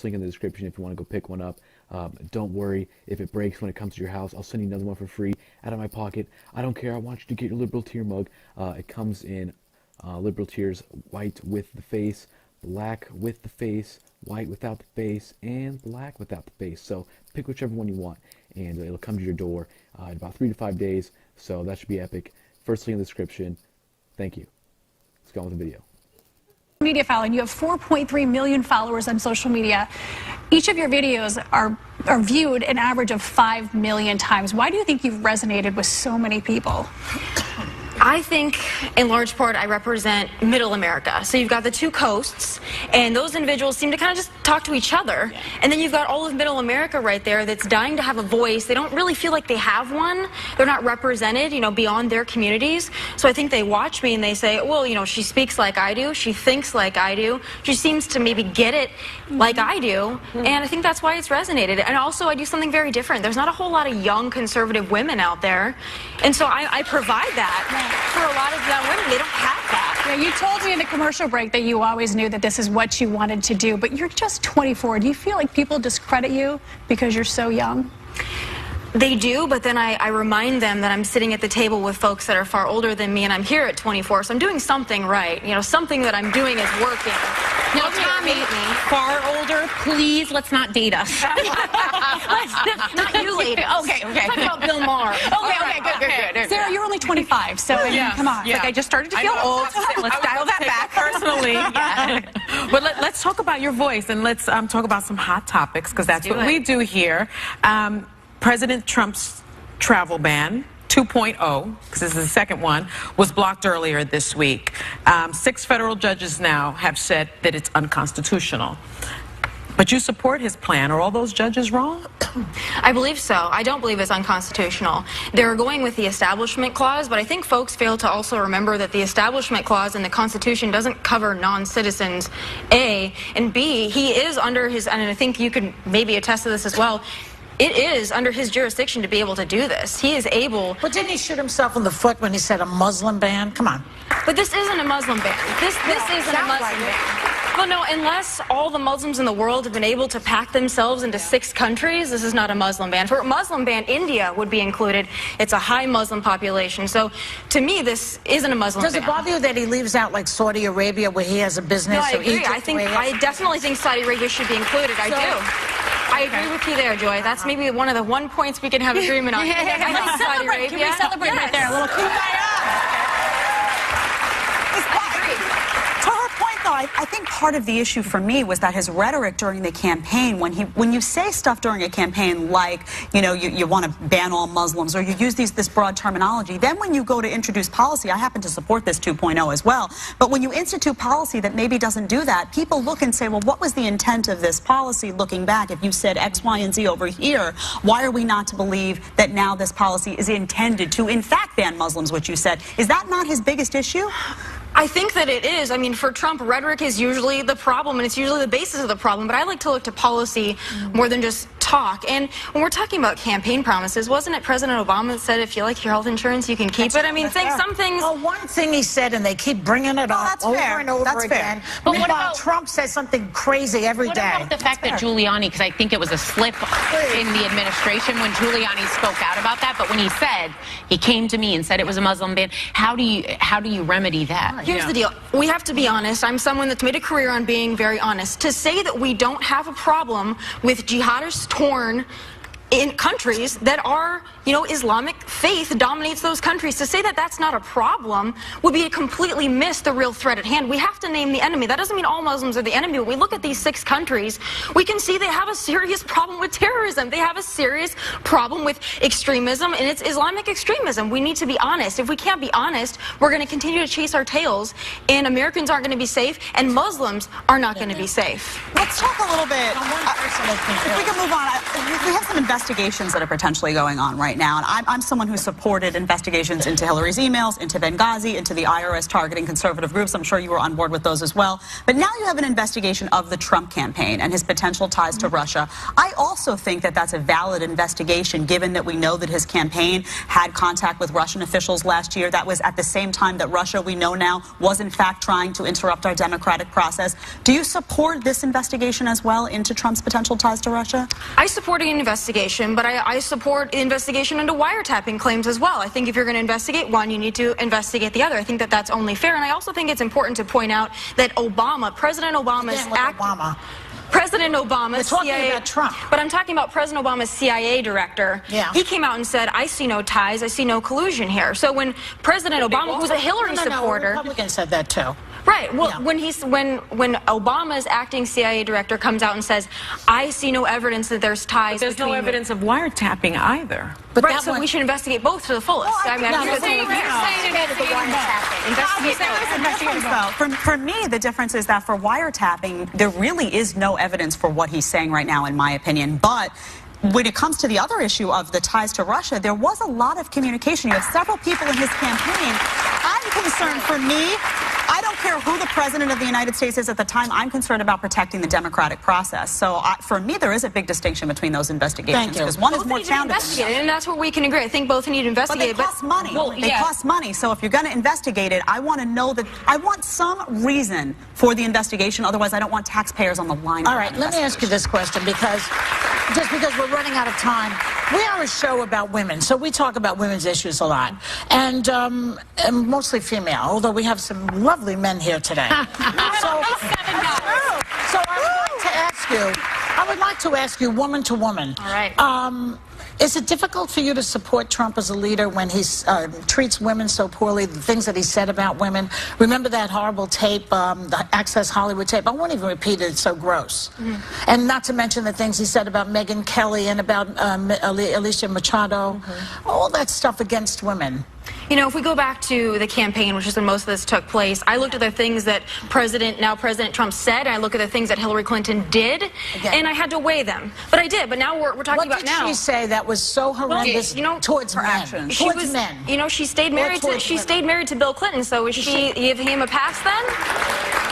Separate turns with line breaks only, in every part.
Link in the description if you want to go pick one up. Don't worry if it breaks when it comes to your house. I'll send you another one for free out of my pocket. I don't care. I want you to get your liberal tear mug. It comes in liberal tears, white with the face, black with the face, white without the face, and black without the face. So pick whichever one you want, and it'll come to your door in about 3 to 5 days. So that should be epic. First link in the description. Thank you. Let's go on with the video.
Media following. You have 4.3 million followers on social media. Each of your videos are viewed an average of 5 million times. Why do you think you've resonated with so many people?
I think, in large part, I represent middle America. So you've got the two coasts, and those individuals seem to kind of just talk to each other. And then you've got all of middle America right there that's dying to have a voice. They don't really feel like they have one. They're not represented, you know, beyond their communities. So I think they watch me and they say, well, you know, she speaks like I do. She thinks like I do. She seems to maybe get it like I do. And I think that's why it's resonated. And also, I do something very different. There's not a whole lot of young conservative women out there. And so I provide that. For a lot of young women, they don't have that.
Yeah, you told me in the commercial break that you always knew that this is what you wanted to do, but you're just 24. Do you feel like people discredit you because you're so young?
They do, but then I remind them that I'm sitting at the table with folks that are far older than me, and I'm here at 24, so I'm doing something right. You know, something that I'm doing is working.
Now, Tomi, far older, please, let's not date us.
Not you, ladies.
Okay.
Talk about Bill Maher.
Okay, good.
Sarah, you're only 25, so I mean, come on.
Like, I just started to feel old. Let's dial that back.
Personally, but let's talk about your voice, and let's talk about some hot topics, because that's what we do here. President Trump's travel ban 2.0, because this is the second one, was blocked earlier this week. 6 federal judges now have said that it's unconstitutional. But you support his plan. Are all those judges wrong?
I believe so. I don't believe it's unconstitutional. They're going with the Establishment Clause, but I think folks fail to also remember that the Establishment Clause in the Constitution doesn't cover non-citizens, A, and B, he is under his, and I think you could maybe attest to this as well, it is under his jurisdiction to be able to do this. He is able.
But didn't he shoot himself in the foot when he said a Muslim ban? Come on.
But this isn't a Muslim ban. This isn't a Muslim ban. Well, no, unless all the Muslims in the world have been able to pack themselves into 6 countries, this is not a Muslim ban. For a Muslim ban, India would be included. It's a high Muslim population. So, to me, this isn't a Muslim ban.
Does it bother you that he leaves out, like, Saudi Arabia, where he has a business?
No, I agree. I definitely think Saudi Arabia should be included. I do. I agree with you there, Joy. That's maybe one of the points we can have agreement on.
Let's celebrate. Can we celebrate right there? A little kumbaya.
To her point, though, I think part of the issue for me was that his rhetoric during the campaign, when you say stuff during a campaign like, you know, you want to ban all Muslims, or you use this broad terminology, then when you go to introduce policy, I happen to support this 2.0 as well, but when you institute policy that maybe doesn't do that, people look and say, well, what was the intent of this policy looking back? If you said X, Y, and Z over here, why are we not to believe that now this policy is intended to, in fact, ban Muslims, which you said? Is that not his biggest issue?
I think that it is. I mean, for Trump, rhetoric is usually the problem, and it's usually the basis of the problem, but I like to look to policy more than just talk. And when we're talking about campaign promises, wasn't it President Obama that said, if you like your health insurance, you can keep it? I mean, some things...
Well, one thing he said, and they keep bringing it up over and over again.
But what about
Trump says something crazy every day?
What about the fact that Giuliani, because I think it was a slip in the administration when Giuliani spoke out about that, but when he said, he came to me and said it was a Muslim ban, how do you remedy that?
Here's the deal. We have to be honest. I'm someone that's made a career on being very honest. To say that we don't have a problem with jihadists torn in countries that are, you know, Islamic faith dominates those countries. To say that that's not a problem would be to completely miss the real threat at hand. We have to name the enemy. That doesn't mean all Muslims are the enemy. When we look at these 6 countries, we can see they have a serious problem with terrorism. They have a serious problem with extremism, and it's Islamic extremism. We need to be honest. If we can't be honest, we're going to continue to chase our tails, and Americans aren't going to be safe, and Muslims are not going to be safe.
Let's talk a little bit. If we could move on, we have some investigations that are potentially going on right now, and I'm someone who supported investigations into Hillary's emails, into Benghazi, into the IRS targeting conservative groups. I'm sure you were on board with those as well. But now you have an investigation of the Trump campaign and his potential ties to Russia. I also think that that's a valid investigation, given that we know that his campaign had contact with Russian officials last year. That was at the same time that Russia, we know now, was in fact trying to interrupt our democratic process. Do you support this investigation as well into Trump's potential ties to Russia?
I support an investigation, but I support an investigation into wiretapping claims as well. I think if you're going to investigate one, you need to investigate the other. I think that that's only fair, and I also think it's important to point out that President Obama's President Obama's CIA,
about Trump.
But I'm talking about President Obama's CIA director.
Yeah.
He came out and said, I see no ties, I see no collusion here. So when President Obama, who's a Hillary supporter...
Republicans said that too.
Right. Well,
yeah.
when Obama's acting CIA director comes out and says, I see no evidence that there's ties.
But there's no evidence of wiretapping either.
But right, so we should investigate both to the fullest.
For me, the difference is that for wiretapping, there really is no evidence for what he's saying right now, in my opinion. But when it comes to the other issue of the ties to Russia, there was a lot of communication. You have several people in his campaign. I'm concerned, for me, I don't care who the president of the United States is at the time. I'm concerned about protecting the democratic process. So for me, there is a big distinction between those investigations, because one is more founded.
And that's where we can agree. I think both need to investigate.
But they cost money. They cost money. So if you're going to investigate it, I want to know that I want some reason for the investigation. Otherwise, I don't want taxpayers on the line.
All right, let me ask you this question, because because we're running out of time. We are a show about women, so we talk about women's issues a lot, and mostly female, although we have some lovely men here today. So I would like to ask you, woman to woman.
All right.
Is it difficult for you to support Trump as a leader when he treats women so poorly, the things that he said about women? Remember that horrible tape, the Access Hollywood tape? I won't even repeat it, it's so gross. And not to mention the things he said about Megyn Kelly and about Alicia Machado, all that stuff against women.
You know, if we go back to the campaign, which is when most of this took place, I looked at the things that now President Trump said, and I look at the things that Hillary Clinton did, and I had to weigh them. But I did. But now we're talking about now.
What did she say that was so horrendous towards her actions? Towards men.
You know, she stayed married to Bill Clinton, so is she giving him a pass then?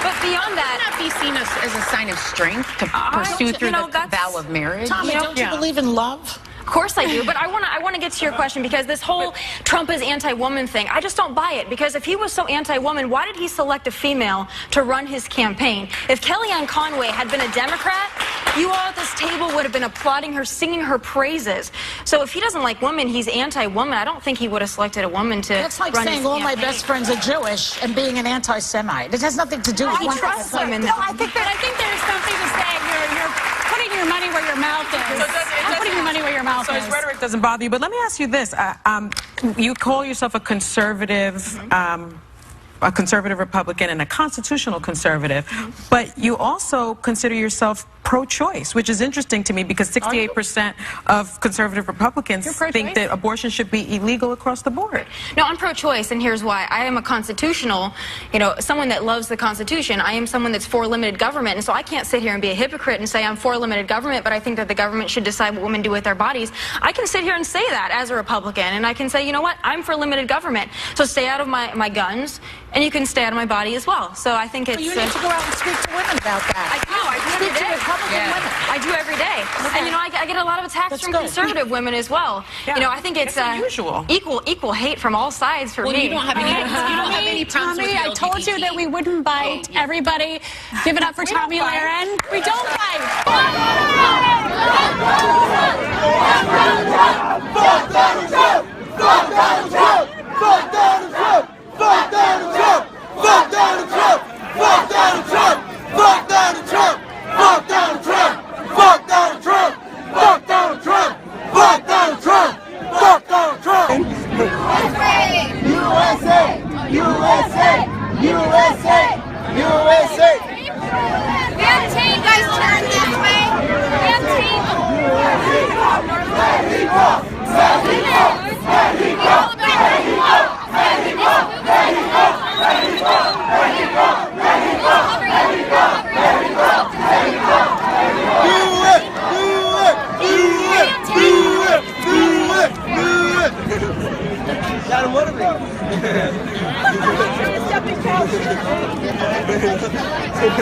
But beyond that,
would not be seen as a sign of strength to pursue through the vow of marriage.
Tommy, don't you believe in love?
Of course I do, but I want to get to your question, because this whole Trump is anti-woman thing, I just don't buy it, because if he was so anti-woman, why did he select a female to run his campaign? If Kellyanne Conway had been a Democrat, you all at this table would have been applauding her, singing her praises. So if he doesn't like women, he's anti-woman. I don't think he would have selected a woman to run his campaign.
That's like saying all my best friends are Jewish and being an anti-Semite. It has nothing to do with
one. Trust women.
No, I think there's something to say. You're putting your money where your mouth is. Putting your money where your mouth is.
So his rhetoric doesn't bother you, but let me ask you this. You call yourself a conservative Republican and a constitutional conservative, but you also consider yourself pro-choice, which is interesting to me, because 68% of conservative Republicans think that abortion should be illegal across the board.
No, I'm pro-choice, and here's why. I am a constitutional, someone that loves the Constitution. I am someone that's for limited government, and so I can't sit here and be a hypocrite and say I'm for limited government, but I think that the government should decide what women do with their bodies. I can sit here and say that as a Republican, and I can say, you know what, I'm for limited government, so stay out of my guns, and you can stay out of my body as well. So I think it's...
Well, you need to go out and speak to women about that.
I do every day. Women. I do every day. And I get a lot of attacks from conservative women as well. I think it's equal hate from all sides for me.
You don't have any problems with
Tommy, I told you that we wouldn't bite. Everybody, give it up for Tomi Lahren. We don't bite.
Fuck Donald Trump! Fuck Donald Trump! Fuck Donald Trump! Fuck Donald Trump! Fuck Donald Trump! Fuck Donald Trump! Fuck Donald Trump! Fuck Donald Trump! Fuck Donald Trump! Fuck Donald Trump! Fuck Donald Trump! Fuck Donald Trump! USA! USA! USA! USA!
We have team, guys, turn this way. We have team. We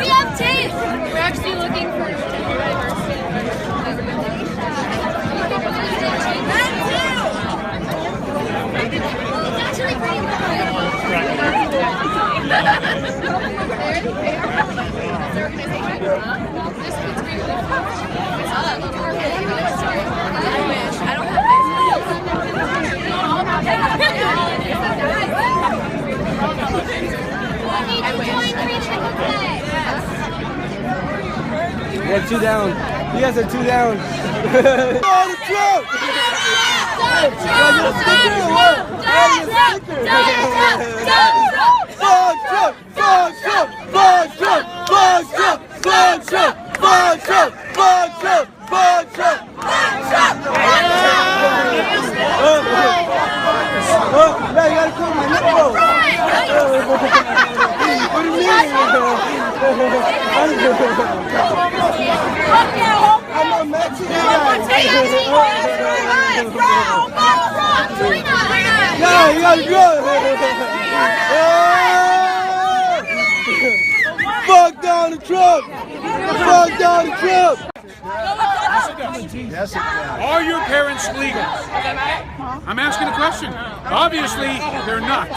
have tape. We're actually looking for
We're 2 down. You guys are 2 down. Donald Trump! I'm a Mexican guy. Yeah, you gotta go. Fuck Donald Trump. Fuck Donald Trump.
Are your parents legal? I'm asking a question. Obviously, they're not.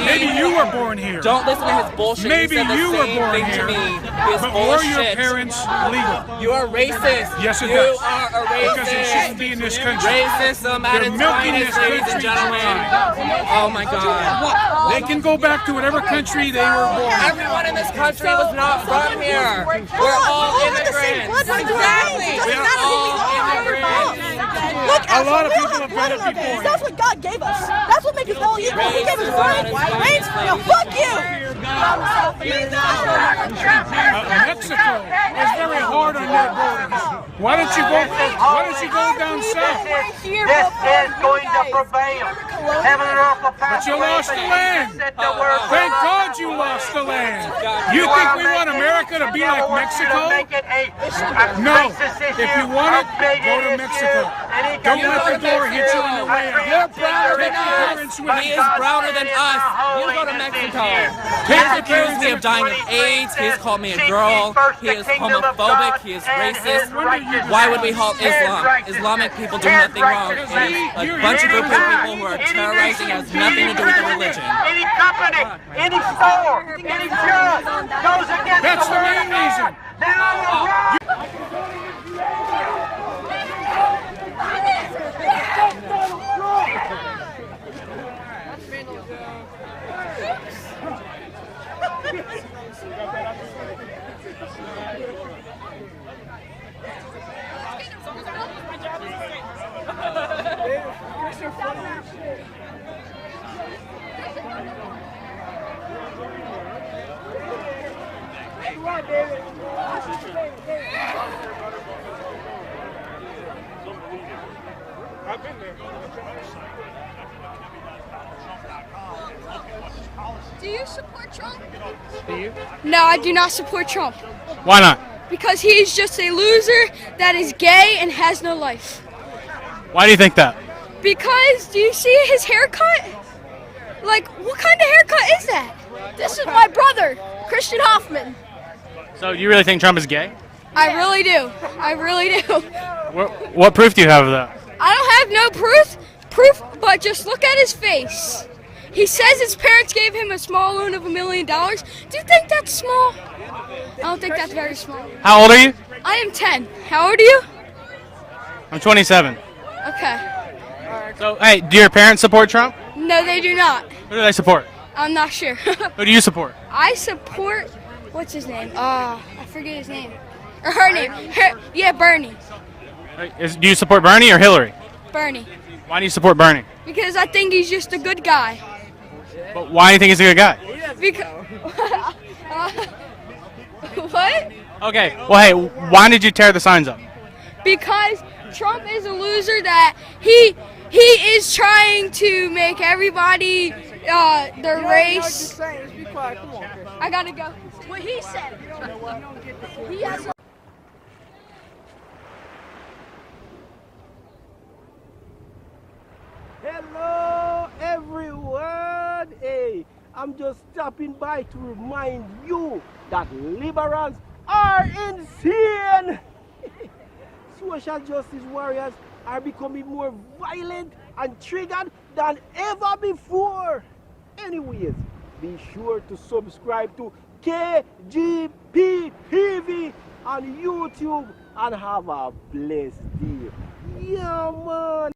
Maybe you were born here.
Don't listen to his bullshit.
Maybe you were born here. But were your parents legal?
You are racist.
Yes, it
you
does.
You are a racist.
Because it shouldn't be in this country.
Racism at its finest, ladies and gentlemen. Oh my God.
They can go back to whatever country they were born.
Everyone in this country was not from here. We're all immigrants.
Exactly.
We're all immigrants.
Look,
a lot of people have done it before.
That's what God gave us. That's what makes us all equal. He gave us brains. Now fuck you.
Mexico is very hard on their borders. Why don't you go down south?
This is going to prevail. Heaven and earth will pass
But you
away,
lost the land. Thank God you lost the land. You think we want America to be like Mexico? No. If you want it, go to Mexico. Don't let the door hit you on the way out.
You're browner than us. He is browner than us. You go to Mexico. He's accused me of dying of AIDS. He's called me a girl. He is homophobic. He is racist. Why would we halt Islam? Islamic people do nothing wrong. And a bunch of group of people who are terrorizing has nothing to do with the religion.
Any company, any store, any judge goes against
That's the main reason.
Then I will run.
I've been there.
Do you support Trump?
Do you?
No, I do not support Trump.
Why not?
Because he's just a loser that is gay and has no life.
Why do you think that?
Because, do you see his haircut? Like, what kind of haircut is that? This is my brother, Christian Hoffman.
So you really think Trump is gay?
I really do. I really do.
What proof do you have of that?
I don't have no proof, but just look at his face. He says his parents gave him a small loan of $1 million. Do you think that's small? I don't think that's very small.
How old are you?
I am 10. How old are you?
I'm 27.
Okay.
So, hey, do your parents support Trump?
No, they do not.
Who do they support?
I'm not sure.
Who do you support?
I support, what's his name? I forget his name. Or her name. Yeah, Bernie.
Do you support Bernie or Hillary?
Bernie.
Why do you support Bernie?
Because I think he's just a good guy.
But why do you think he's a good guy?
Because, what?
Okay, well, hey, why did you tear the signs up?
Because Trump is a loser that he is trying to make everybody their race.
Be quiet. Come on, Chris.
I gotta go. What he said. He has.
Hello everyone! Hey, I'm just stopping by to remind you that liberals are insane! Social justice warriors are becoming more violent and triggered than ever before. Anyways, be sure to subscribe to KGP TV on YouTube and have a blessed day. Yeah, man!